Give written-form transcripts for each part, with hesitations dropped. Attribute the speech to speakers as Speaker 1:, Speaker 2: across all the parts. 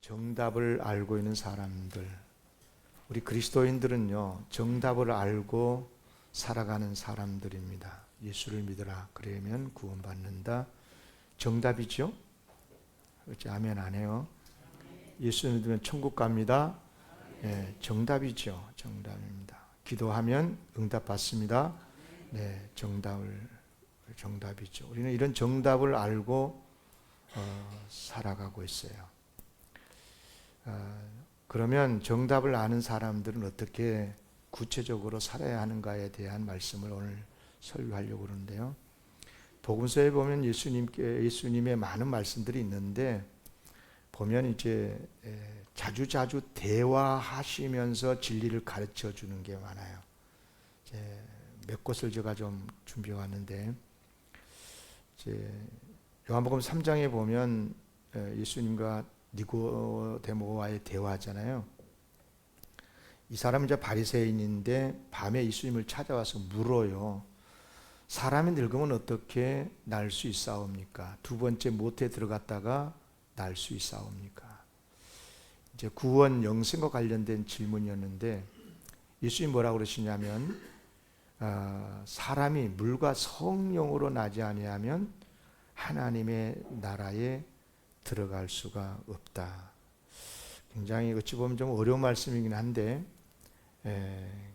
Speaker 1: 정답을 알고 있는 사람들, 우리 그리스도인들은요, 정답을 알고 살아가는 사람들입니다. 예수를 믿어라. 그러면 구원받는다. 정답이죠? 그렇지? 아멘 안 해요? 예수 믿으면 천국 갑니다. 네, 정답이죠. 정답입니다. 기도하면 응답 받습니다. 네, 정답이죠. 우리는 이런 정답을 알고 살아가고 있어요. 그러면 정답을 아는 사람들은 어떻게 구체적으로 살아야 하는가에 대한 말씀을 오늘 설교하려고 그러는데요. 복음서에 보면 예수님의 많은 말씀들이 있는데 보면 이제 자주자주 대화하시면서 진리를 가르쳐 주는 게 많아요. 이제 몇 곳을 제가 좀 준비해 왔는데 이제 요한복음 3장에 보면 예수님과 니고데모와의 대화잖아요. 이 사람은 이제 바리새인인데 밤에 예수님을 찾아와서 물어요. 사람이 늙으면 어떻게 날 수 있사옵니까? 두 번째 모태에 들어갔다가 날 수 있사옵니까? 이제 구원 영생과 관련된 질문이었는데 예수님 뭐라고 그러시냐면 사람이 물과 성령으로 나지 아니하면 하나님의 나라에 들어갈 수가 없다. 굉장히 어찌 보면 좀 어려운 말씀이긴 한데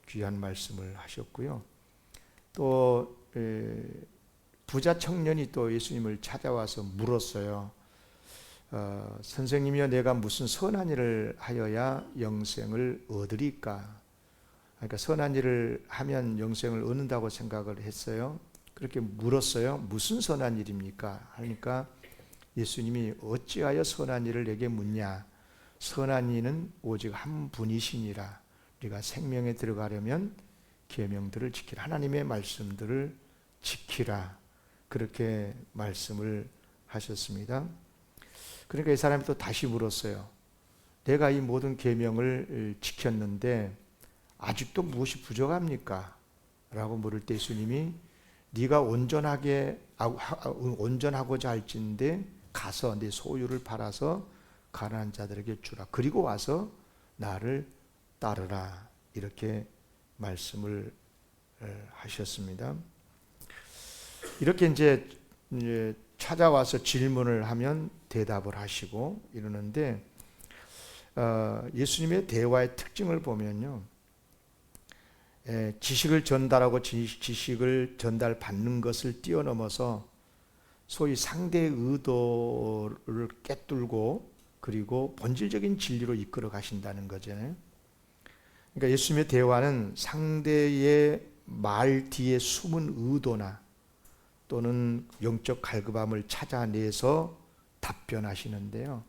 Speaker 1: 귀한 말씀을 하셨고요. 또 부자 청년이 또 예수님을 찾아와서 물었어요. 선생님이여, 내가 무슨 선한 일을 하여야 영생을 얻으리까? 그러니까 선한 일을 하면 영생을 얻는다고 생각을 했어요. 그렇게 물었어요. 무슨 선한 일입니까? 하니까 예수님이 어찌하여 선한 일을 내게 묻냐? 선한 이는 오직 한 분이시니라. 우리가 생명에 들어가려면 계명들을 지키라. 하나님의 말씀들을 지키라. 그렇게 말씀을 하셨습니다. 그러니까 이 사람이 또 다시 물었어요. 내가 이 모든 계명을 지켰는데 아직도 무엇이 부족합니까? 라고 물을 때 예수님이 네가 온전하고자 할진대 가서 네 소유를 팔아서 가난한 자들에게 주라. 그리고 와서 나를 따르라. 이렇게 말씀을 하셨습니다. 이렇게 이제 찾아와서 질문을 하면 대답을 하시고 이러는데 예수님의 대화의 특징을 보면요. 지식을 전달하고 지식을 전달받는 것을 뛰어넘어서 소위 상대의 의도를 꿰뚫고 그리고 본질적인 진리로 이끌어 가신다는 거잖아요. 그러니까 예수님의 대화는 상대의 말 뒤에 숨은 의도나 또는 영적 갈급함을 찾아내서 답변하시는데요.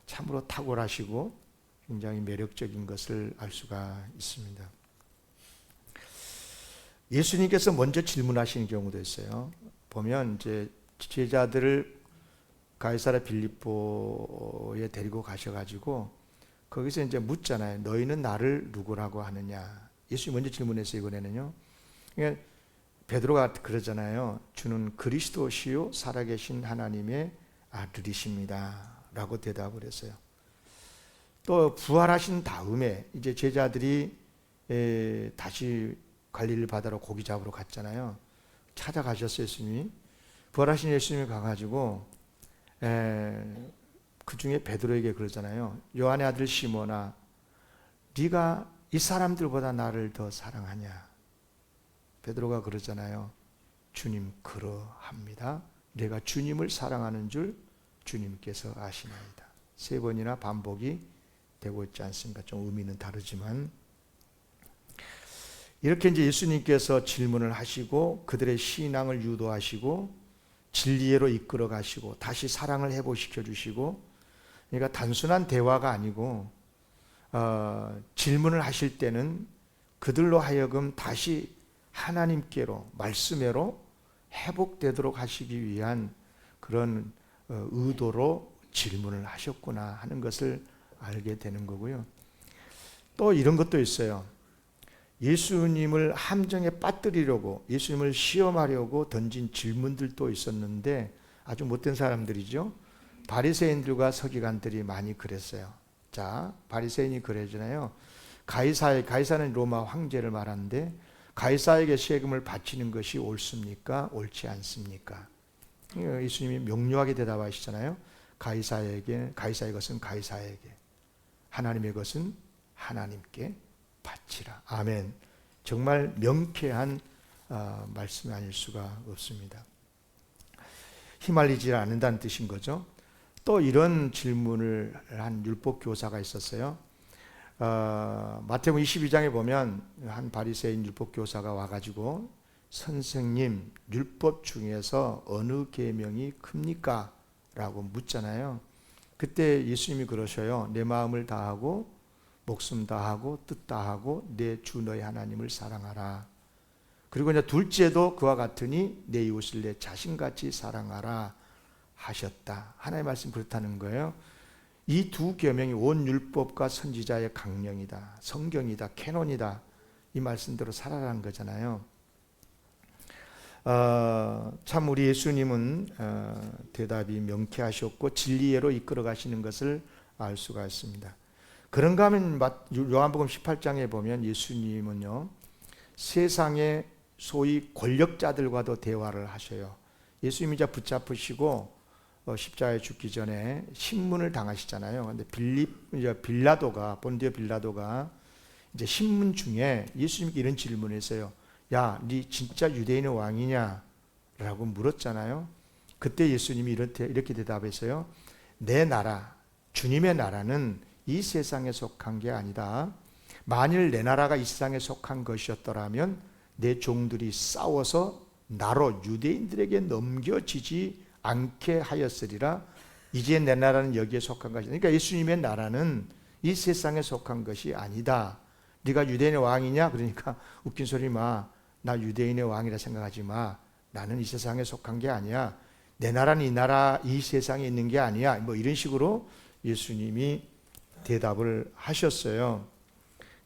Speaker 1: 참으로 탁월하시고 굉장히 매력적인 것을 알 수가 있습니다. 예수님께서 먼저 질문하시는 경우도 있어요. 보면 이제 제자들을 가이사랴 빌립보에 데리고 가셔가지고 거기서 이제 묻잖아요. 너희는 나를 누구라고 하느냐? 예수님 먼저 질문했어요. 이번에는요. 그러니까 베드로가 그러잖아요. 주는 그리스도시요 살아계신 하나님의 아들이십니다. 라고 대답을 했어요. 또 부활하신 다음에 이제 제자들이 다시 갈릴리 바다로 고기 잡으러 갔잖아요. 찾아가셨어요. 예수님이. 부활하신 예수님이 가가지고 그 중에 베드로에게 그러잖아요. 요한의 아들 시몬아, 네가 이 사람들보다 나를 더 사랑하냐? 베드로가 그러잖아요. 주님 그러합니다. 내가 주님을 사랑하는 줄 주님께서 아시나이다. 3번이나 반복이 되고 있지 않습니까? 좀 의미는 다르지만 이렇게 이제 예수님께서 질문을 하시고 그들의 신앙을 유도하시고 진리로 이끌어 가시고 다시 사랑을 회복시켜 주시고, 그러니까 단순한 대화가 아니고 질문을 하실 때는 그들로 하여금 다시 하나님께로 말씀으로 회복되도록 하시기 위한 그런 의도로 질문을 하셨구나 하는 것을 알게 되는 거고요. 또 이런 것도 있어요. 예수님을 함정에 빠뜨리려고, 예수님을 시험하려고 던진 질문들도 있었는데 아주 못된 사람들이죠. 바리새인들과 서기관들이 많이 그랬어요. 자, 바리새인이 그러잖아요. 가이사는 로마 황제를 말하는데 가이사에게 세금을 바치는 것이 옳습니까? 옳지 않습니까? 예수님이 명료하게 대답하시잖아요. 가이사의 것은 가이사에게, 하나님의 것은 하나님께 바치라. 아멘. 정말 명쾌한 말씀이 아닐 수가 없습니다. 휘말리지 않는다는 뜻인 거죠. 또 이런 질문을 한 율법 교사가 있었어요. 마태복음 22장에 보면 한 바리새인 율법 교사가 와가지고 선생님, 율법 중에서 어느 계명이 큽니까? 라고 묻잖아요. 그때 예수님이 그러셔요. 내 마음을 다하고 목숨 다하고 뜻 다하고 내 주 너의 하나님을 사랑하라. 그리고 이제 둘째도 그와 같으니 내 이웃을 내 자신같이 사랑하라 하셨다. 하나님의 말씀 그렇다는 거예요. 이 두 계명이 온 율법과 선지자의 강령이다, 성경이다, 캐논이다. 이 말씀대로 살아라는 거잖아요. 참 우리 예수님은 대답이 명쾌하셨고 진리로 이끌어 가시는 것을 알 수가 있습니다. 그런가 하면 요한복음 18장에 보면 예수님은요, 세상의 소위 권력자들과도 대화를 하셔요. 예수님이 이제 붙잡히시고 십자가에 죽기 전에 신문을 당하시잖아요. 근데 본디오 빌라도가 이제 신문 중에 예수님께 이런 질문을 했어요. 야, 네 진짜 유대인의 왕이냐? 라고 물었잖아요. 그때 예수님이 이렇게 대답했어요. 내 나라, 주님의 나라는 이 세상에 속한 게 아니다. 만일 내 나라가 이 세상에 속한 것이었더라면 내 종들이 싸워서 나로 유대인들에게 넘겨지지 않게 하였으리라. 이제 내 나라는 여기에 속한 것이다. 그러니까 예수님의 나라는 이 세상에 속한 것이 아니다. 네가 유대인의 왕이냐? 그러니까 웃긴 소리 마. 나 유대인의 왕이라 생각하지 마. 나는 이 세상에 속한 게 아니야. 내 나라는 이 세상에 있는 게 아니야. 뭐 이런 식으로 예수님이 대답을 하셨어요.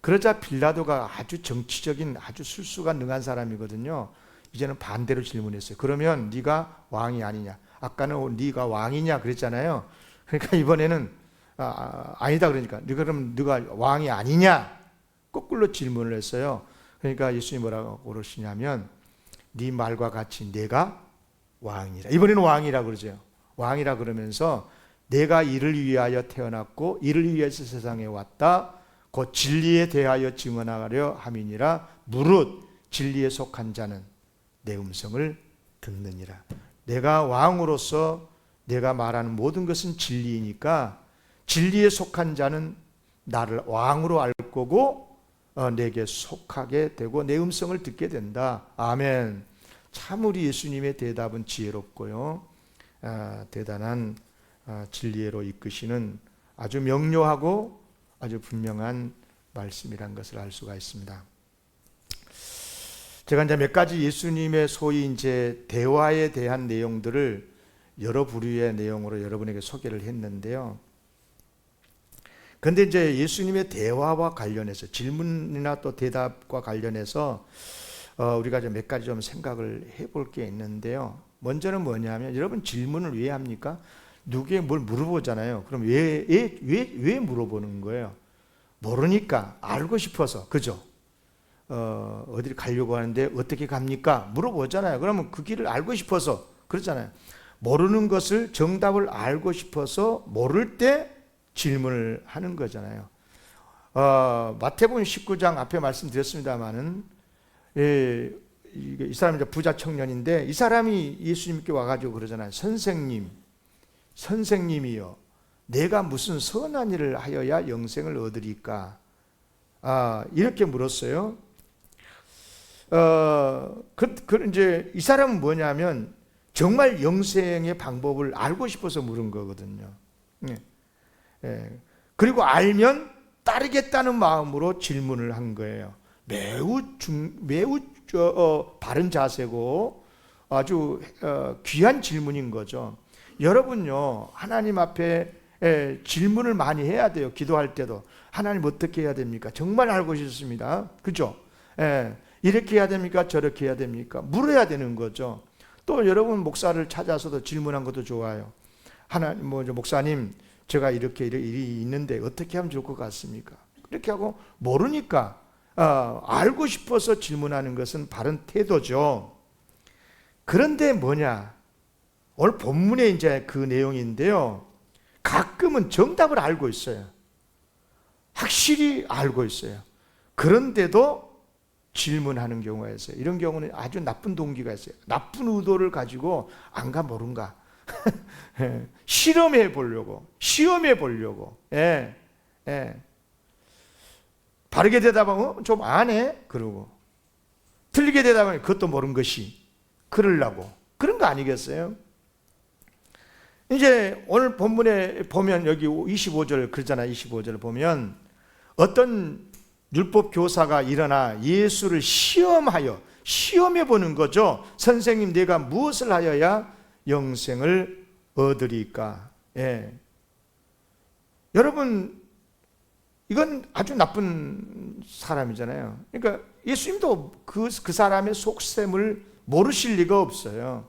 Speaker 1: 그러자 빌라도가 아주 정치적인 아주 술수가 능한 사람이거든요. 이제는 반대로 질문했어요. 그러면 네가 왕이 아니냐? 아까는 네가 왕이냐 그랬잖아요. 그러니까 이번에는 아니다 그러니까 네가 왕이 아니냐? 거꾸로 질문을 했어요. 그러니까 예수님이 뭐라고 그러시냐면 네 말과 같이 내가 왕이라. 이번에는 왕이라 그러죠. 왕이라 그러면서 내가 이를 위하여 태어났고 이를 위해서 세상에 왔다. 곧 진리에 대하여 증언하려 함이니라. 무릇 진리에 속한 자는 내 음성을 듣느니라. 내가 왕으로서 내가 말하는 모든 것은 진리이니까 진리에 속한 자는 나를 왕으로 알 거고 내게 속하게 되고 내 음성을 듣게 된다. 아멘. 참 우리 예수님의 대답은 지혜롭고요. 대단한 진리로 이끄시는 아주 명료하고 아주 분명한 말씀이란 것을 알 수가 있습니다. 제가 이제 몇 가지 예수님의 소위 이제 대화에 대한 내용들을 여러 부류의 내용으로 여러분에게 소개를 했는데요. 그런데 이제 예수님의 대화와 관련해서 질문이나 또 대답과 관련해서 우리가 좀 몇 가지 좀 생각을 해볼 게 있는데요. 먼저는 뭐냐면 여러분 질문을 왜 합니까? 누구에게 뭘 물어보잖아요. 그럼 왜 물어보는 거예요? 모르니까 알고 싶어서 그죠? 어디를 가려고 하는데 어떻게 갑니까? 물어보잖아요. 그러면 그 길을 알고 싶어서 그렇잖아요. 모르는 것을 정답을 알고 싶어서 모를 때 질문을 하는 거잖아요. 마태복음 19장 앞에 말씀드렸습니다마는 이 사람이 부자 청년인데 이 사람이 예수님께 와가지고 그러잖아요. 선생님이요, 내가 무슨 선한 일을 하여야 영생을 얻으리까? 이렇게 물었어요. 이제 이 사람은 뭐냐면 정말 영생의 방법을 알고 싶어서 물은 거거든요. 그리고 알면 따르겠다는 마음으로 질문을 한 거예요. 매우 바른 자세고 아주 귀한 질문인 거죠. 여러분요, 하나님 앞에 질문을 많이 해야 돼요. 기도할 때도 하나님 어떻게 해야 됩니까? 정말 알고 싶습니다. 그죠? 이렇게 해야 됩니까? 저렇게 해야 됩니까? 물어야 되는 거죠. 또 여러분 목사를 찾아서도 질문한 것도 좋아요. 하나님, 목사님, 제가 이렇게 일이 있는데 어떻게 하면 좋을 것 같습니까? 그렇게 하고 모르니까 알고 싶어서 질문하는 것은 바른 태도죠. 그런데 뭐냐? 오늘 본문에 이제 그 내용인데요. 가끔은 정답을 알고 있어요. 확실히 알고 있어요. 그런데도 질문하는 경우가 있어요. 이런 경우는 아주 나쁜 동기가 있어요. 나쁜 의도를 가지고 안가 모른가 실험해 보려고, 시험해 보려고. 예, 예. 바르게 대답하면 좀 안 해? 그러고 틀리게 대답하면 그것도 모른 것이 그러려고 그런 거 아니겠어요? 이제 오늘 본문에 보면 여기 25절 그러잖아요. 25절을 보면 어떤 율법 교사가 일어나 예수를 시험해 보는 거죠. 선생님, 내가 무엇을 하여야 영생을 얻으리까? 예. 여러분, 이건 아주 나쁜 사람이잖아요. 그러니까 예수님도 그 사람의 속셈을 모르실 리가 없어요.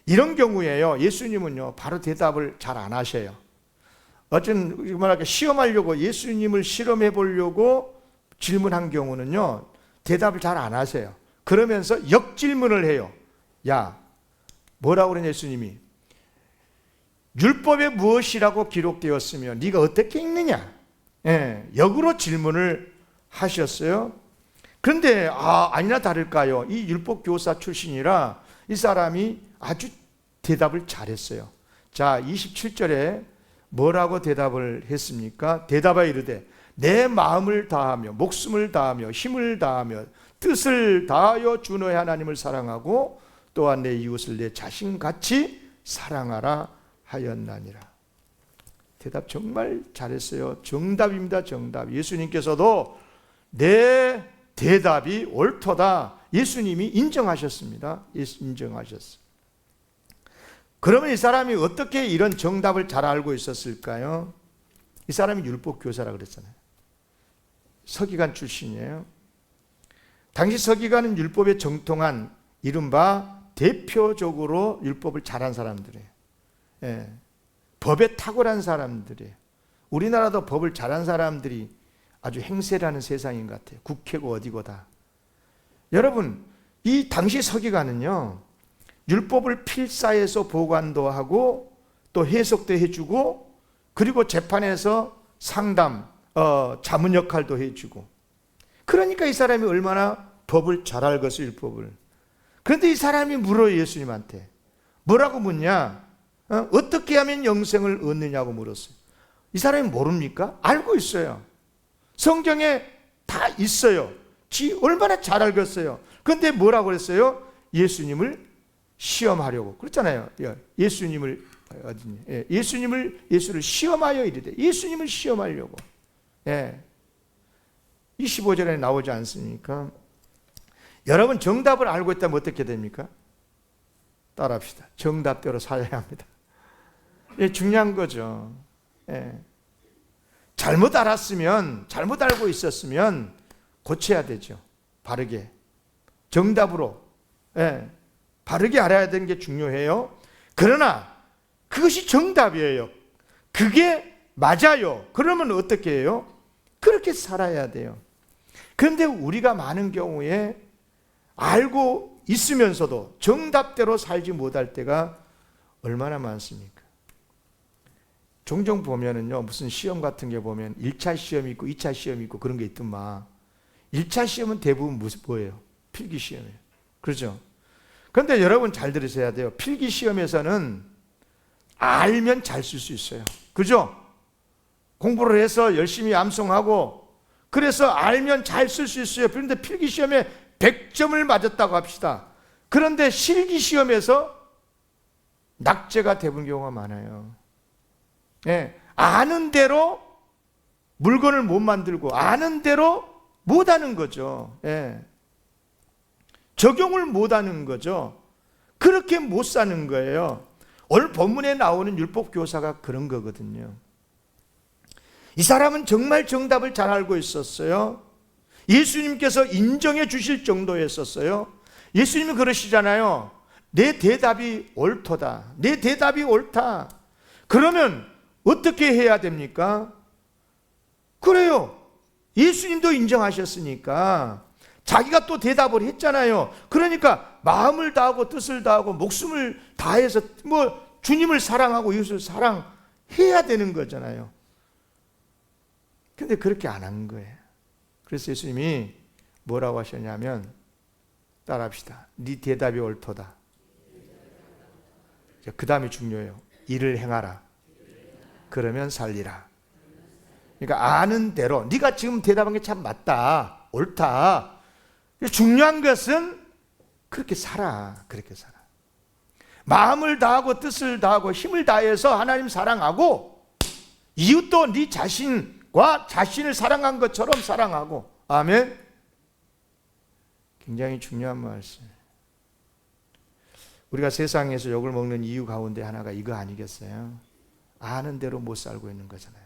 Speaker 1: 이런 경우에요, 예수님은요 바로 대답을 잘 안 하셔요. 어쨌든 뭐랄까 시험하려고, 예수님을 실험해 보려고 질문한 경우는요 대답을 잘 안 하세요. 그러면서 역질문을 해요. 야, 뭐라고 그러냐 예수님이? 율법에 무엇이라고 기록되었으며 네가 어떻게 읽느냐? 예, 역으로 질문을 하셨어요. 그런데 아니나 다를까요? 이 율법 교사 출신이라 이 사람이 아주 대답을 잘했어요. 자, 27절에 뭐라고 대답을 했습니까? 대답하여 이르되 내 마음을 다하며 목숨을 다하며 힘을 다하며 뜻을 다하여 주 너의 하나님을 사랑하고 또한 내 이웃을 내 자신같이 사랑하라 하였나니라. 대답 정말 잘했어요. 정답입니다. 정답. 예수님께서도 내 대답이 옳도다. 예수님이 인정하셨습니다. 인정하셨어요. 그러면 이 사람이 어떻게 이런 정답을 잘 알고 있었을까요? 이 사람이 율법 교사라 그랬잖아요. 서기관 출신이에요. 당시 서기관은 율법에 정통한 이른바 대표적으로 율법을 잘한 사람들이에요. 예. 법에 탁월한 사람들이에요. 우리나라도 법을 잘한 사람들이 아주 행세라는 세상인 것 같아요. 국회고 어디고 다. 여러분, 이 당시 서기관은요 율법을 필사해서 보관도 하고 또 해석도 해주고 그리고 재판에서 상담, 자문 역할도 해주고. 그러니까 이 사람이 얼마나 법을 잘 알겠어요, 율법을. 그런데 이 사람이 물어요, 예수님한테. 뭐라고 묻냐? 어떻게 하면 영생을 얻느냐고 물었어요. 이 사람이 모릅니까? 알고 있어요. 성경에 다 있어요. 지 얼마나 잘 알겠어요. 그런데 뭐라고 그랬어요? 예수님을 시험하려고. 그렇잖아요. 예수를 시험하여 이르되 예수님을 시험하려고. 예. 25절에 나오지 않습니까? 여러분, 정답을 알고 있다면 어떻게 됩니까? 따라합시다. 정답대로 살아야 합니다. 예, 중요한 거죠. 예. 잘못 알았으면, 잘못 알고 있었으면 고쳐야 되죠. 바르게. 정답으로. 예. 바르게 알아야 되는 게 중요해요. 그러나 그것이 정답이에요. 그게 맞아요. 그러면 어떻게 해요? 그렇게 살아야 돼요. 그런데 우리가 많은 경우에 알고 있으면서도 정답대로 살지 못할 때가 얼마나 많습니까? 종종 보면은요, 무슨 시험 같은 게 보면 1차 시험이 있고 2차 시험이 있고 그런 게 있더만. 1차 시험은 대부분 뭐예요? 필기 시험이에요. 그렇죠? 그런데 여러분 잘 들으셔야 돼요. 필기 시험에서는 알면 잘 쓸 수 있어요. 그죠? 공부를 해서 열심히 암송하고 그래서 알면 잘 쓸 수 있어요. 그런데 필기 시험에 100점을 맞았다고 합시다. 그런데 실기 시험에서 낙제가 대부분 경우가 많아요. 예, 아는 대로 물건을 못 만들고 아는 대로 못 하는 거죠. 예. 적용을 못 하는 거죠. 그렇게 못 사는 거예요. 오늘 본문에 나오는 율법 교사가 그런 거거든요. 이 사람은 정말 정답을 잘 알고 있었어요. 예수님께서 인정해 주실 정도였었어요. 예수님이 그러시잖아요. 내 대답이 옳도다. 내 대답이 옳다. 그러면 어떻게 해야 됩니까? 그래요. 예수님도 인정하셨으니까 자기가 또 대답을 했잖아요. 그러니까 마음을 다하고 뜻을 다하고 목숨을 다해서 주님을 사랑하고 예수를 사랑해야 되는 거잖아요. 근데 그렇게 안 한 거예요. 그래서 예수님이 뭐라고 하셨냐면, 따라합시다. 네 대답이 옳도다. 그 다음이 중요해요. 이를 행하라. 그러면 살리라. 그러니까 아는 대로 네가 지금 대답한 게 참 맞다, 옳다. 중요한 것은 그렇게 살아. 그렇게 살아. 마음을 다하고 뜻을 다하고 힘을 다해서 하나님 사랑하고 이웃도 네 자신과 자신을 사랑한 것처럼 사랑하고. 아멘. 굉장히 중요한 말씀. 우리가 세상에서 욕을 먹는 이유 가운데 하나가 이거 아니겠어요? 아는 대로 못 살고 있는 거잖아요.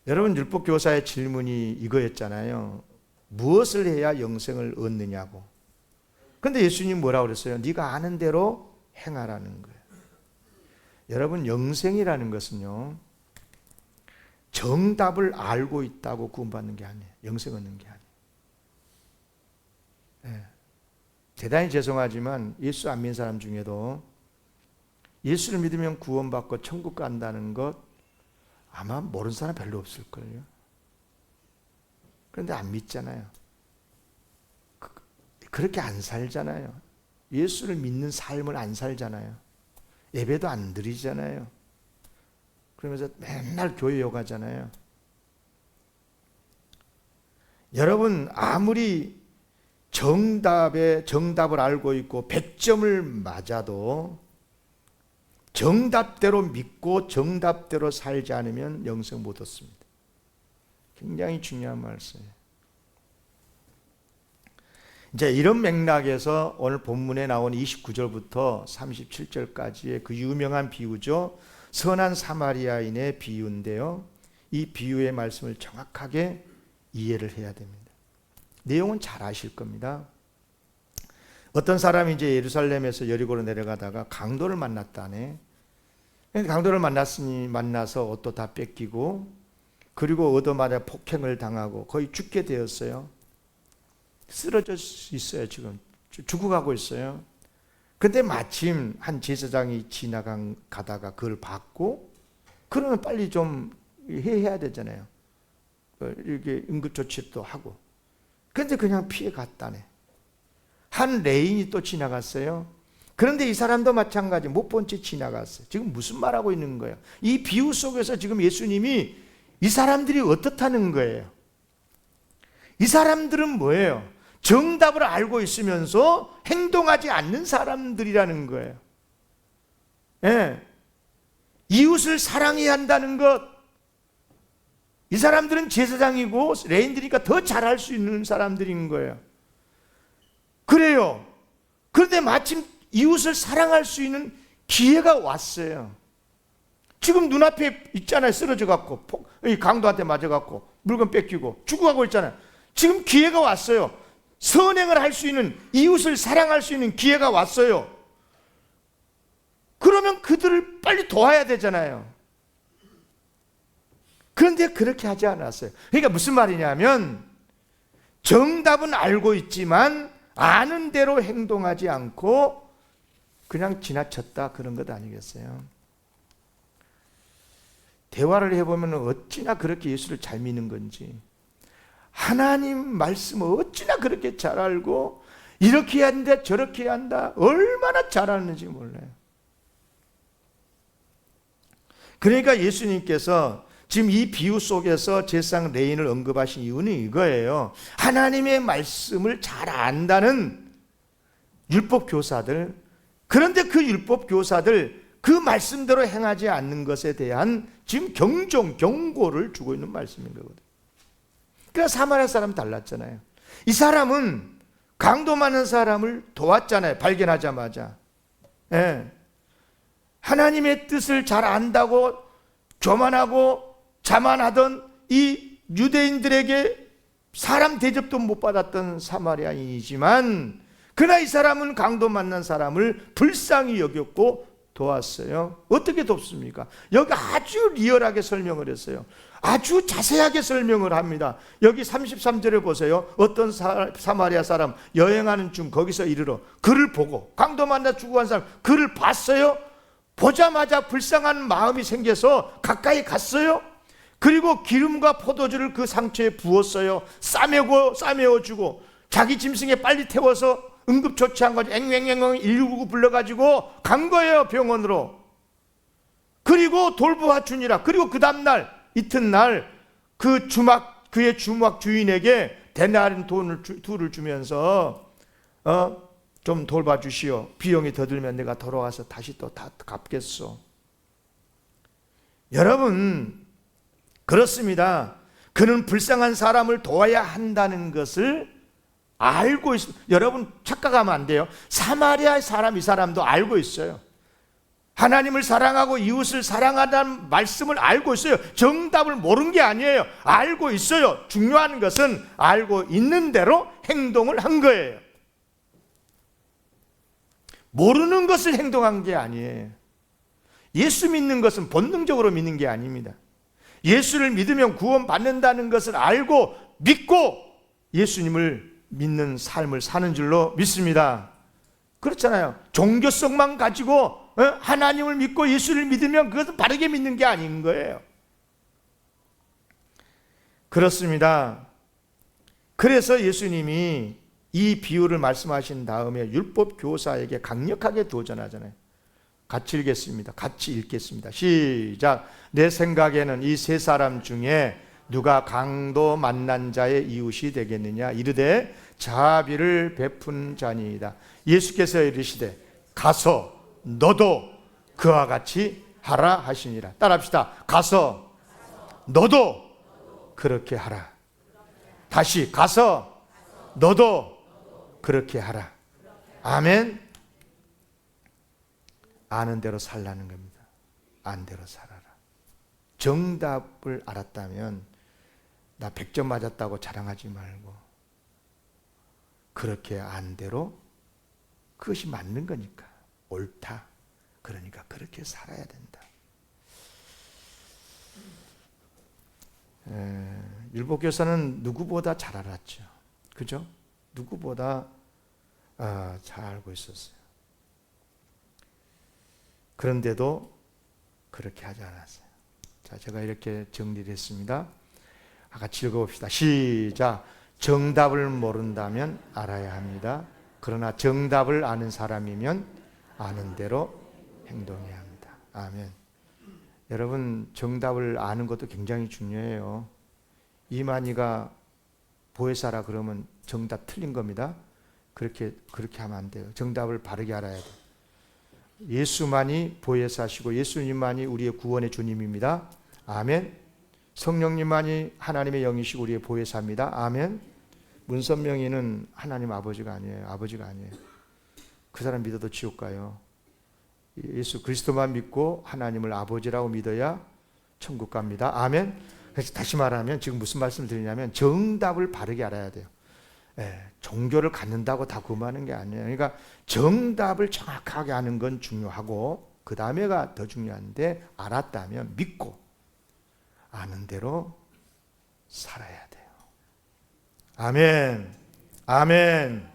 Speaker 1: 여러분, 율법교사의 질문이 이거였잖아요. 무엇을 해야 영생을 얻느냐고. 근데 예수님 뭐라고 그랬어요? 네가 아는 대로 행하라는 거예요. 여러분, 영생이라는 것은요, 정답을 알고 있다고 구원받는 게 아니에요. 영생 얻는 게 아니에요. 대단히 죄송하지만 예수 안 믿는 사람 중에도 예수를 믿으면 구원받고 천국 간다는 것 아마 모르는 사람 별로 없을걸요. 그런데 안 믿잖아요. 그렇게 안 살잖아요. 예수를 믿는 삶을 안 살잖아요. 예배도 안 드리잖아요. 그러면서 맨날 교회 욕하잖아요. 여러분, 아무리 정답을 알고 있고 100점을 맞아도 정답대로 믿고 정답대로 살지 않으면 영생 못 얻습니다. 굉장히 중요한 말씀이에요. 이제 이런 맥락에서 오늘 본문에 나온 29절부터 37절까지의 그 유명한 비유죠. 선한 사마리아인의 비유인데요. 이 비유의 말씀을 정확하게 이해를 해야 됩니다. 내용은 잘 아실 겁니다. 어떤 사람이 이제 예루살렘에서 여리고로 내려가다가 강도를 만났다네. 강도를 만나서 옷도 다 뺏기고, 그리고 얻어맞아 폭행을 당하고 거의 죽게 되었어요. 쓰러져 있어요. 지금 죽어가고 있어요. 근데 마침 한 제사장이 가다가 그걸 봤고, 그러면 빨리 좀 해야 되잖아요. 이렇게 응급조치도 하고. 근데 그냥 피해 갔다네. 한 레인이 또 지나갔어요. 그런데 이 사람도 마찬가지 못 본 채 지나갔어요. 지금 무슨 말하고 있는 거예요? 이 비유 속에서 지금 예수님이 이 사람들이 어떻다는 거예요? 이 사람들은 뭐예요? 정답을 알고 있으면서 행동하지 않는 사람들이라는 거예요. 이웃을 사랑해야 한다는 것. 이 사람들은 제사장이고 레인들이니까 더 잘할 수 있는 사람들인 거예요. 그래요. 그런데 마침 이웃을 사랑할 수 있는 기회가 왔어요. 지금 눈앞에 있잖아요. 쓰러져 갖고 강도한테 맞아 갖고 물건 뺏기고 죽어가고 있잖아요. 지금 기회가 왔어요. 선행을 할 수 있는, 이웃을 사랑할 수 있는 기회가 왔어요. 그러면 그들을 빨리 도와야 되잖아요. 그런데 그렇게 하지 않았어요. 그러니까 무슨 말이냐면, 정답은 알고 있지만 아는 대로 행동하지 않고 그냥 지나쳤다, 그런 것 아니겠어요? 대화를 해보면 어찌나 그렇게 예수를 잘 믿는 건지, 하나님 말씀을 어찌나 그렇게 잘 알고 이렇게 해야 한다 저렇게 해야 한다 얼마나 잘 아는지 몰라요. 그러니까 예수님께서 지금 이 비유 속에서 제사장 레인을 언급하신 이유는 이거예요. 하나님의 말씀을 잘 안다는 율법교사들, 그런데 그 율법교사들 그 말씀대로 행하지 않는 것에 대한 지금 경고를 주고 있는 말씀인 거거든요. 그러니까 사마리아 사람 달랐잖아요. 이 사람은 강도 많은 사람을 도왔잖아요. 발견하자마자. 하나님의 뜻을 잘 안다고 교만하고 자만하던 이 유대인들에게 사람 대접도 못 받았던 사마리아인이지만, 그러나 이 사람은 강도 만난 사람을 불쌍히 여겼고 도왔어요? 어떻게 돕습니까? 여기 아주 리얼하게 설명을 했어요. 아주 자세하게 설명을 합니다. 여기 33절에 보세요. 어떤 사마리아 사람 여행하는 중 거기서 이르러 그를 보고, 강도 만나 죽어간 사람 그를 봤어요? 보자마자 불쌍한 마음이 생겨서 가까이 갔어요. 그리고 기름과 포도주를 그 상처에 부었어요. 싸매어 주고, 자기 짐승에 빨리 태워서 응급조치한 거죠. 앵앵앵 119 불러가지고 간 거예요, 병원으로. 그리고 돌보아 주니라. 그리고 그 다음날 이튿날 그의 주막 주인에게 데나리 돈을 둘을 주면서 좀 돌봐주시오. 비용이 더 들면 내가 돌아와서 다시 또 다 갚겠소. 여러분, 그렇습니다. 그는 불쌍한 사람을 도와야 한다는 것을 알고 있습니다. 여러분 착각하면 안 돼요. 사마리아 사람, 이 사람도 알고 있어요. 하나님을 사랑하고 이웃을 사랑하다는 말씀을 알고 있어요. 정답을 모르는 게 아니에요. 알고 있어요. 중요한 것은 알고 있는 대로 행동을 한 거예요. 모르는 것을 행동한 게 아니에요. 예수 믿는 것은 본능적으로 믿는 게 아닙니다. 예수를 믿으면 구원받는다는 것을 알고 믿고 예수님을 믿는 삶을 사는 줄로 믿습니다. 그렇잖아요. 종교성만 가지고 하나님을 믿고 예수를 믿으면 그것은 바르게 믿는 게 아닌 거예요. 그렇습니다. 그래서 예수님이 이 비유를 말씀하신 다음에 율법 교사에게 강력하게 도전하잖아요. 같이 읽겠습니다. 같이 읽겠습니다. 시작. 내 생각에는 이 세 사람 중에 누가 강도 만난 자의 이웃이 되겠느냐? 이르되 자비를 베푼 자니이다. 예수께서 이르시되 가서 너도 그와 같이 하라 하시니라. 따라합시다. 가서 너도 그렇게 하라. 다시 가서 너도 그렇게 하라. 아멘. 아는 대로 살라는 겁니다. 아는 대로 살아라. 정답을 알았다면 나 100점 맞았다고 자랑하지 말고 그렇게 안 대로 그것이 맞는 거니까 옳다. 그러니까 그렇게 살아야 된다. 율법교사는 누구보다 잘 알았죠. 그죠? 누구보다 잘 알고 있었어요. 그런데도 그렇게 하지 않았어요. 자, 제가 이렇게 정리를 했습니다. 같이 읽어봅시다. 시작. 정답을 모른다면 알아야 합니다. 그러나 정답을 아는 사람이면 아는 대로 행동해야 합니다. 아멘. 여러분, 정답을 아는 것도 굉장히 중요해요. 이만희가 보혜사라 그러면 정답 틀린 겁니다. 그렇게 하면 안 돼요. 정답을 바르게 알아야 돼요. 예수만이 보혜사시고 예수님만이 우리의 구원의 주님입니다. 아멘. 성령님만이 하나님의 영이시고 우리의 보혜사입니다. 아멘. 문선명이는 하나님 아버지가 아니에요. 아버지가 아니에요. 그 사람 믿어도 지옥 가요. 예수 그리스도만 믿고 하나님을 아버지라고 믿어야 천국 갑니다. 아멘. 그래서 다시 말하면 지금 무슨 말씀을 드리냐면 정답을 바르게 알아야 돼요. 종교를 갖는다고 다 구원하는 게 아니에요. 그러니까 정답을 정확하게 아는 건 중요하고 그 다음에가 더 중요한데 알았다면 믿고 아는 대로 살아야 돼요. 아멘. 아멘.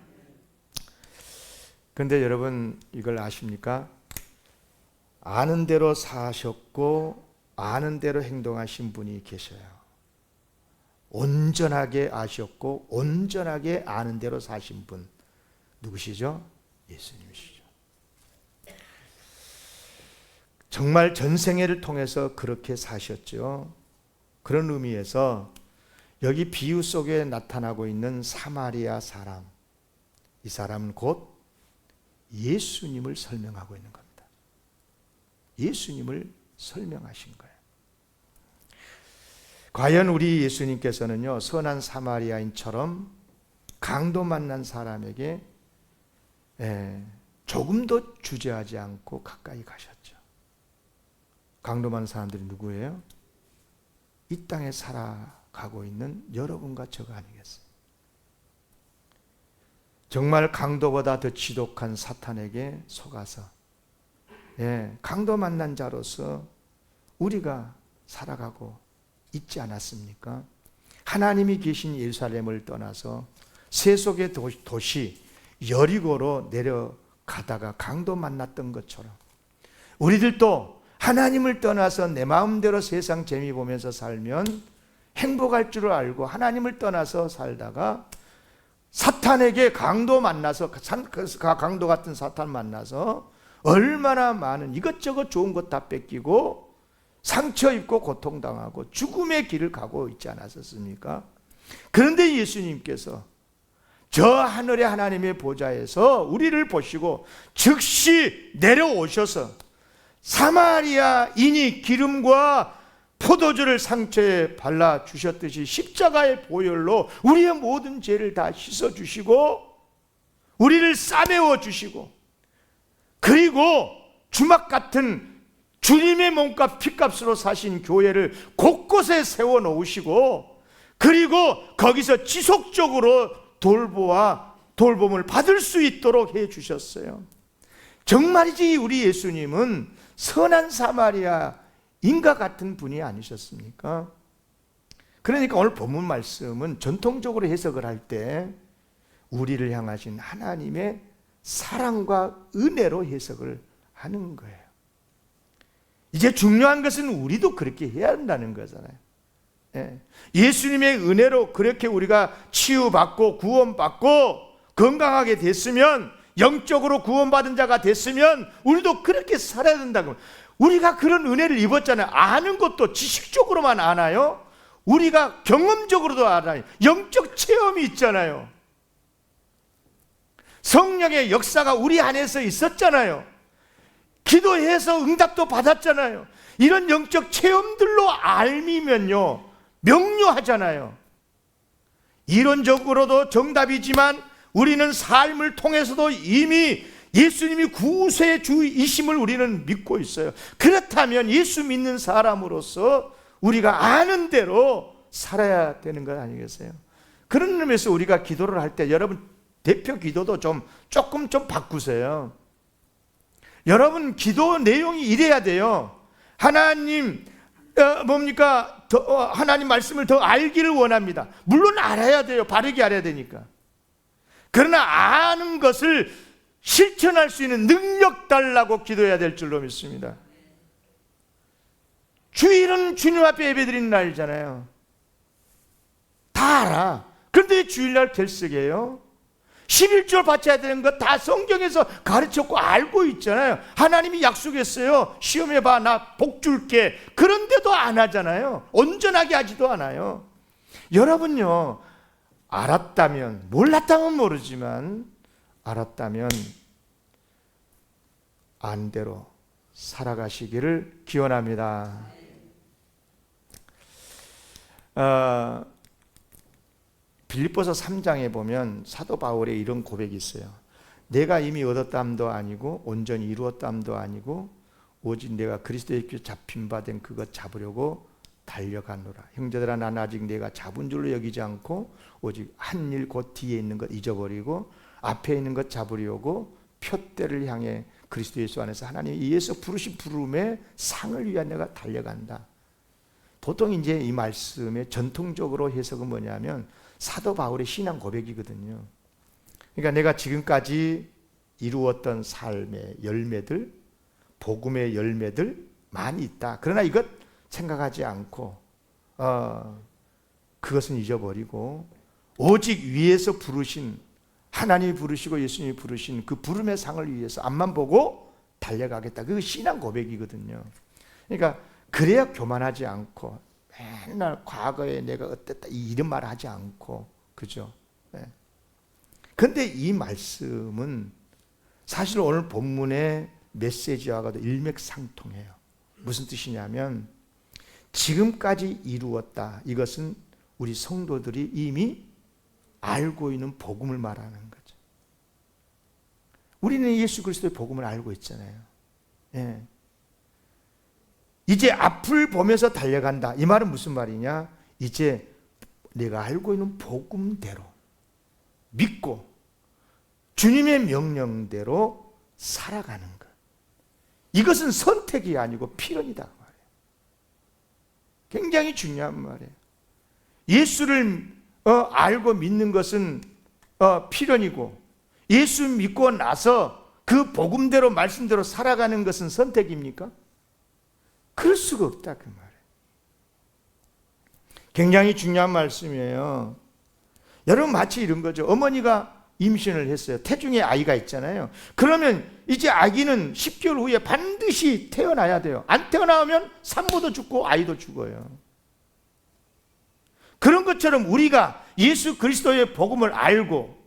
Speaker 1: 그런데 여러분 이걸 아십니까? 아는 대로 사셨고 아는 대로 행동하신 분이 계셔요. 온전하게 아셨고 온전하게 아는 대로 사신 분 누구시죠? 예수님이시죠. 정말 전생애를 통해서 그렇게 사셨죠. 그런 의미에서 여기 비유 속에 나타나고 있는 사마리아 사람, 이 사람은 곧 예수님을 설명하고 있는 겁니다. 예수님을 설명하신 거예요. 과연 우리 예수님께서는요, 선한 사마리아인처럼 강도 만난 사람에게 조금도 주저하지 않고 가까이 가셨죠. 강도 만난 사람들이 누구예요? 이 땅에 살아가고 있는 여러분과 저가 아니겠어요? 정말 강도보다 더 지독한 사탄에게 속아서 강도 만난 자로서 우리가 살아가고 있지 않았습니까? 하나님이 계신 예루살렘을 떠나서 세속의 도시 여리고로 내려가다가 강도 만났던 것처럼 우리들도 하나님을 떠나서 내 마음대로 세상 재미 보면서 살면 행복할 줄 알고 하나님을 떠나서 살다가 사탄에게 강도 만나서, 강도 같은 사탄 만나서 얼마나 많은 이것저것 좋은 것 다 뺏기고 상처 입고 고통당하고 죽음의 길을 가고 있지 않았었습니까? 그런데 예수님께서 저 하늘의 하나님의 보좌에서 우리를 보시고 즉시 내려오셔서 사마리아인이 기름과 포도주를 상처에 발라주셨듯이 십자가의 보혈로 우리의 모든 죄를 다 씻어주시고 우리를 싸매워 주시고 그리고 주막 같은 주님의 몸값 피값으로 사신 교회를 곳곳에 세워놓으시고 그리고 거기서 지속적으로 돌봄을 받을 수 있도록 해주셨어요. 정말이지 우리 예수님은 선한 사마리아인과 같은 분이 아니셨습니까? 그러니까 오늘 본문 말씀은 전통적으로 해석을 할 때 우리를 향하신 하나님의 사랑과 은혜로 해석을 하는 거예요. 이제 중요한 것은 우리도 그렇게 해야 한다는 거잖아요. 예수님의 은혜로 그렇게 우리가 치유받고 구원받고 건강하게 됐으면, 영적으로 구원받은 자가 됐으면 우리도 그렇게 살아야 된다고. 우리가 그런 은혜를 입었잖아요. 아는 것도 지식적으로만 아나요? 우리가 경험적으로도 알아요. 영적 체험이 있잖아요. 성령의 역사가 우리 안에서 있었잖아요. 기도해서 응답도 받았잖아요. 이런 영적 체험들로 알미면요 명료하잖아요. 이론적으로도 정답이지만 우리는 삶을 통해서도 이미 예수님이 구세의 주이심을 우리는 믿고 있어요. 그렇다면 예수 믿는 사람으로서 우리가 아는 대로 살아야 되는 것 아니겠어요? 그런 의미에서 우리가 기도를 할 때 여러분 대표 기도도 조금 바꾸세요. 여러분 기도 내용이 이래야 돼요. 하나님 하나님 말씀을 더 알기를 원합니다. 물론 알아야 돼요. 바르게 알아야 되니까. 그러나 아는 것을 실천할 수 있는 능력 달라고 기도해야 될 줄로 믿습니다. 주일은 주님 앞에 예배드리는 날이잖아요. 다 알아. 그런데 주일날 결석이에요. 11조 바쳐야 되는 거 다 성경에서 가르쳤고 알고 있잖아요. 하나님이 약속했어요. 시험해봐, 나 복 줄게. 그런데도 안 하잖아요. 온전하게 하지도 않아요. 여러분요, 알았다면, 몰랐다면 모르지만 알았다면 안대로 살아가시기를 기원합니다. 빌립보서 3장에 보면 사도 바울의 이런 고백이 있어요. 내가 이미 얻었담도 아니고 온전히 이루었담도 아니고 오직 내가 그리스도의 잡힌 바 된 그것 잡으려고 달려가노라. 형제들아, 난 아직 내가 잡은 줄로 여기지 않고 오직 한 일 곧 뒤에 있는 것 잊어버리고 앞에 있는 것 잡으려고 표대를 향해 그리스도 예수 안에서 하나님 이에서 부르신 부름의 상을 위한 내가 달려간다. 보통 이제 이 말씀의 전통적으로 해석은 뭐냐면 사도 바울의 신앙 고백이거든요. 그러니까 내가 지금까지 이루었던 삶의 열매들, 복음의 열매들 많이 있다. 그러나 이것 생각하지 않고 그것은 잊어버리고 오직 위에서 부르신, 하나님이 부르시고 예수님이 부르신 그 부름의 상을 위해서 앞만 보고 달려가겠다. 그게 신앙 고백이거든요. 그러니까 그래야 교만하지 않고 맨날 과거에 내가 어땠다 이런 말 하지 않고, 그죠? 그런데 이 말씀은 사실 오늘 본문의 메시지와도 일맥상통해요. 무슨 뜻이냐면 지금까지 이루었다. 이것은 우리 성도들이 이미 알고 있는 복음을 말하는 거죠. 우리는 예수 그리스도의 복음을 알고 있잖아요. 이제 앞을 보면서 달려간다. 이 말은 무슨 말이냐? 이제 내가 알고 있는 복음대로 믿고 주님의 명령대로 살아가는 것. 이것은 선택이 아니고 필연이다 말이에요. 굉장히 중요한 말이에요. 예수를 알고 믿는 것은 필연이고, 예수 믿고 나서 그 복음대로 말씀대로 살아가는 것은 선택입니까? 그럴 수가 없다 그 말이에요. 굉장히 중요한 말씀이에요. 여러분, 마치 이런 거죠. 어머니가 임신을 했어요. 태중에 아이가 있잖아요. 그러면 이제 아기는 10개월 후에 반드시 태어나야 돼요. 안 태어나면 산모도 죽고 아이도 죽어요. 그런 것처럼 우리가 예수 그리스도의 복음을 알고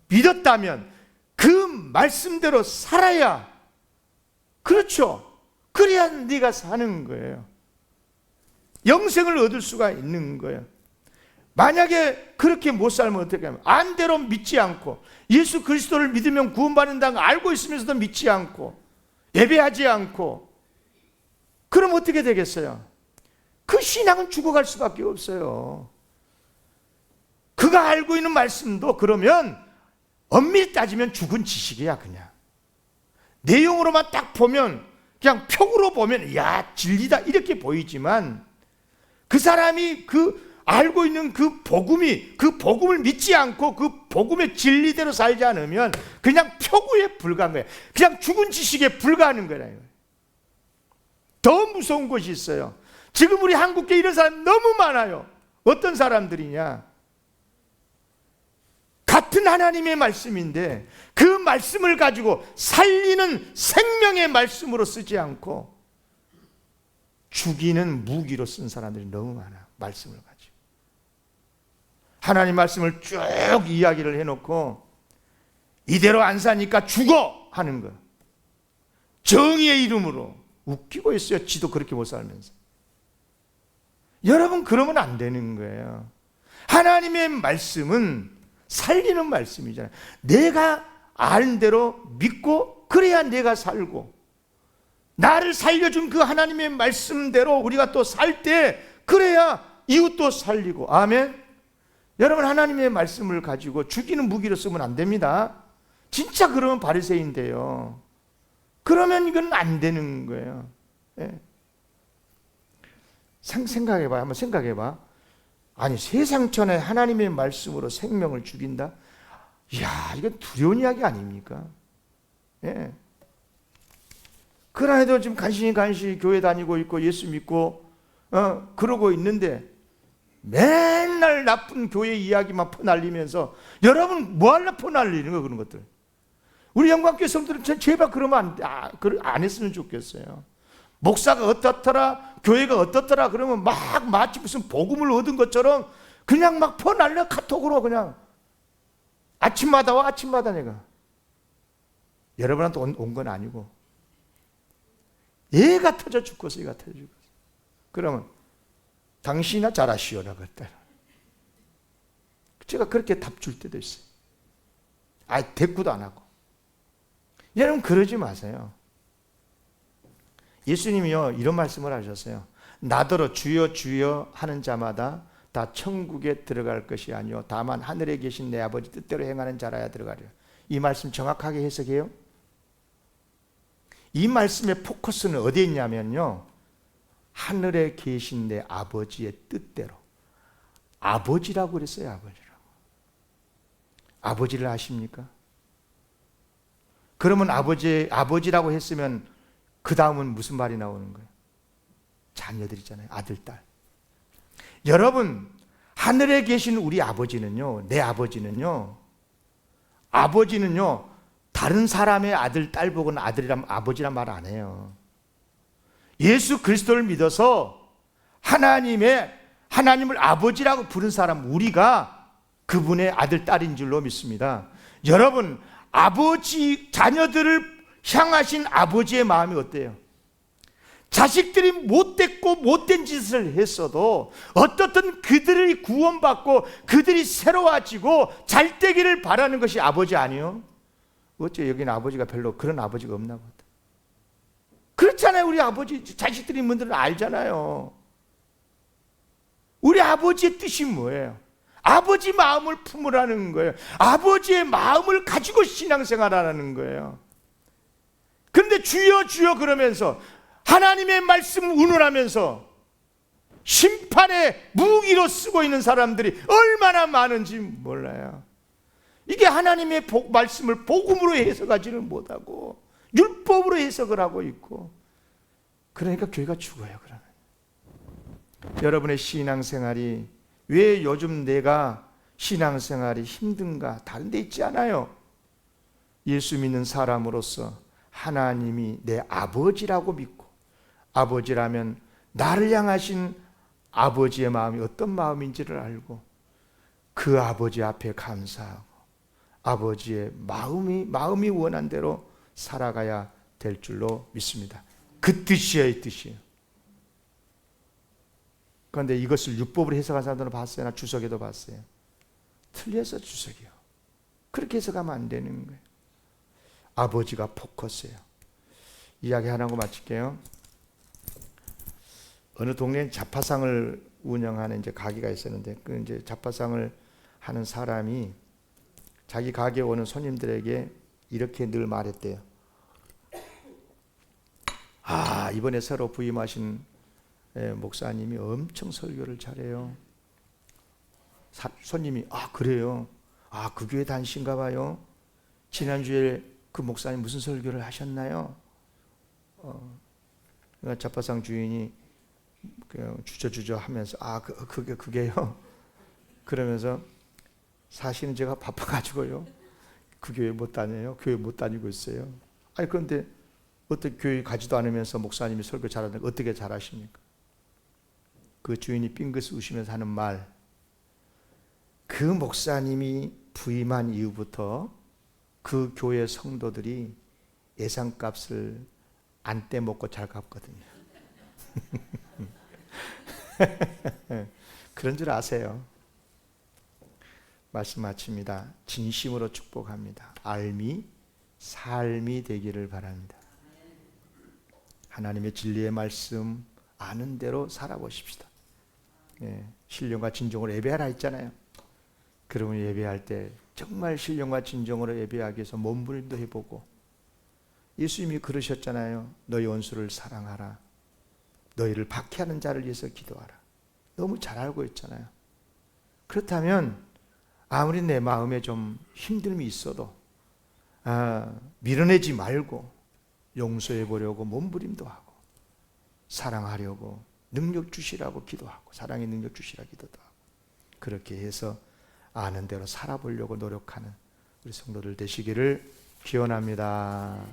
Speaker 1: 믿었다면 그 말씀대로 살아야, 그렇죠, 그래야 네가 사는 거예요. 영생을 얻을 수가 있는 거예요. 만약에 그렇게 못 살면 어떻게 하면, 안대로 믿지 않고 예수 그리스도를 믿으면 구원받는다는 걸 알고 있으면서도 믿지 않고 예배하지 않고, 그럼 어떻게 되겠어요? 그 신앙은 죽어갈 수밖에 없어요. 그가 알고 있는 말씀도 그러면 엄밀히 따지면 죽은 지식이야. 그냥 내용으로만 딱 보면, 그냥 표으로 보면 야 진리다 이렇게 보이지만, 그 사람이 그 알고 있는 그 복음을 믿지 않고 그 복음의 진리대로 살지 않으면 그냥 표구에 불과한 거예요. 그냥 죽은 지식에 불과하는 거예요. 더 무서운 것이 있어요. 지금 우리 한국에 이런 사람이 너무 많아요. 어떤 사람들이냐, 같은 하나님의 말씀인데 그 말씀을 가지고 살리는 생명의 말씀으로 쓰지 않고 죽이는 무기로 쓴 사람들이 너무 많아요. 말씀을 가지고 하나님 말씀을 쭉 이야기를 해놓고 이대로 안 사니까 죽어 하는 거, 정의의 이름으로. 웃기고 있어요. 지도 그렇게 못 살면서. 여러분, 그러면 안 되는 거예요. 하나님의 말씀은 살리는 말씀이잖아요. 내가 아는 대로 믿고 그래야 내가 살고, 나를 살려준 그 하나님의 말씀대로 우리가 또 살 때 그래야 이웃도 살리고. 아멘. 여러분, 하나님의 말씀을 가지고 죽이는 무기로 쓰면 안 됩니다. 진짜 그러면 바리새인데요. 그러면 이건 안 되는 거예요. 예. 생각해봐. 한번 생각해봐. 아니, 세상천에 하나님의 말씀으로 생명을 죽인다? 이야, 이건 두려운 이야기 아닙니까? 예. 그러나도 지금 간신히 교회 다니고 있고 예수 믿고 그러고 있는데 맨날 나쁜 교회 이야기만 퍼날리면서, 여러분 뭐하려 퍼날리는 거예요, 그런 것들. 우리 영광교회 성도들은 제발 그러면 안 했으면 좋겠어요. 목사가 어떻더라, 교회가 어떻더라 그러면 막 마치 무슨 복음을 얻은 것처럼 그냥 막 퍼날려. 카톡으로 그냥 아침마다 와, 아침마다. 내가 여러분한테 온 건 아니고 얘가 터져 죽겠어. 얘가 터져 죽겠어. 그러면 당신이나 잘하시오라 그랬다. 제가 그렇게 답 줄 때도 있어요. 대꾸도 안 하고. 여러분, 그러지 마세요. 예수님이요 이런 말씀을 하셨어요. 나더러 주여 주여 하는 자마다 다 천국에 들어갈 것이 아니요 다만 하늘에 계신 내 아버지 뜻대로 행하는 자라야 들어가리라. 이 말씀 정확하게 해석해요. 이 말씀의 포커스는 어디에 있냐면요, 하늘에 계신 내 아버지의 뜻대로. 아버지라고 그랬어요. 아버지라고. 아버지를 아십니까? 그러면 아버지라고 했으면 그 다음은 무슨 말이 나오는 거예요? 자녀들이잖아요. 아들, 딸. 여러분, 하늘에 계신 우리 아버지는요, 내 아버지는요, 다른 사람의 아들, 딸 보고는 아버지란 말 안 해요. 예수 그리스도를 믿어서 하나님을 아버지라고 부른 사람, 우리가 그분의 아들, 딸인 줄로 믿습니다. 여러분, 자녀들을 향하신 아버지의 마음이 어때요? 자식들이 못됐고 못된 짓을 했어도 어떻든 그들이 구원받고 그들이 새로워지고 잘 되기를 바라는 것이 아버지 아니요? 어째 여기는 아버지가 별로 그런 아버지가 없나 보다. 그렇잖아요. 우리 아버지 자식들이 분들은 알잖아요. 우리 아버지의 뜻이 뭐예요? 아버지 마음을 품으라는 거예요. 아버지의 마음을 가지고 신앙생활하라는 거예요. 그런데 주여 주여 그러면서 하나님의 말씀을 운운하면서 심판의 무기로 쓰고 있는 사람들이 얼마나 많은지 몰라요. 이게 하나님의 말씀을 복음으로 해석하지는 못하고 율법으로 해석을 하고 있고, 그러니까 교회가 죽어요. 그러면 여러분의 신앙생활이 왜 요즘 내가 신앙생활이 힘든가? 다른 데 있지 않아요. 예수 믿는 사람으로서 하나님이 내 아버지라고 믿고, 아버지라면 나를 향하신 아버지의 마음이 어떤 마음인지를 알고 그 아버지 앞에 감사하고 아버지의 마음이 원한 대로 살아가야 될 줄로 믿습니다. 그 뜻이에요, 이 뜻이에요. 그런데 이것을 율법으로 해석한 사람들은 봤어요? 나 주석에도 봤어요. 틀려서 주석이요. 그렇게 해석하면 안 되는 거예요. 아버지가 포커스예요. 이야기 하나 하고 마칠게요. 어느 동네에 자파상을 운영하는 이제 가게가 있었는데, 그 이제 자파상을 하는 사람이 자기 가게에 오는 손님들에게 이렇게 늘 말했대요. 이번에 새로 부임하신 목사님이 엄청 설교를 잘해요. 손님이 그래요? 그 교회 다니신가 봐요? 지난주에 그 목사님 무슨 설교를 하셨나요? 자파상 주인이 주저주저 하면서 그게요? 그러면서 사실은 제가 바빠가지고요 그 교회 못 다녀요. 교회 못 다니고 있어요. 그런데 어떻게 교회 가지도 않으면서 목사님이 설교 잘하는데 어떻게 잘하십니까? 그 주인이 빙긋 웃으면서 하는 말, 그 목사님이 부임한 이후부터 그 교회 성도들이 예상값을 안 떼먹고 잘 갚거든요. 그런 줄 아세요. 말씀 마칩니다. 진심으로 축복합니다. 삶이 되기를 바랍니다. 하나님의 진리의 말씀 아는 대로 살아보십시다. 신령과 진정으로 예배하라 했잖아요. 그러면 예배할 때 정말 신령과 진정으로 예배하기 위해서 몸부림도 해보고, 예수님이 그러셨잖아요. 너희 원수를 사랑하라. 너희를 박해하는 자를 위해서 기도하라. 너무 잘 알고 있잖아요. 그렇다면 아무리 내 마음에 좀 힘듦이 있어도 밀어내지 말고 용서해 보려고 몸부림도 하고, 사랑하려고 능력 주시라고 기도하고, 사랑의 능력 주시라 기도도 하고, 그렇게 해서 아는 대로 살아보려고 노력하는 우리 성도들 되시기를 기원합니다.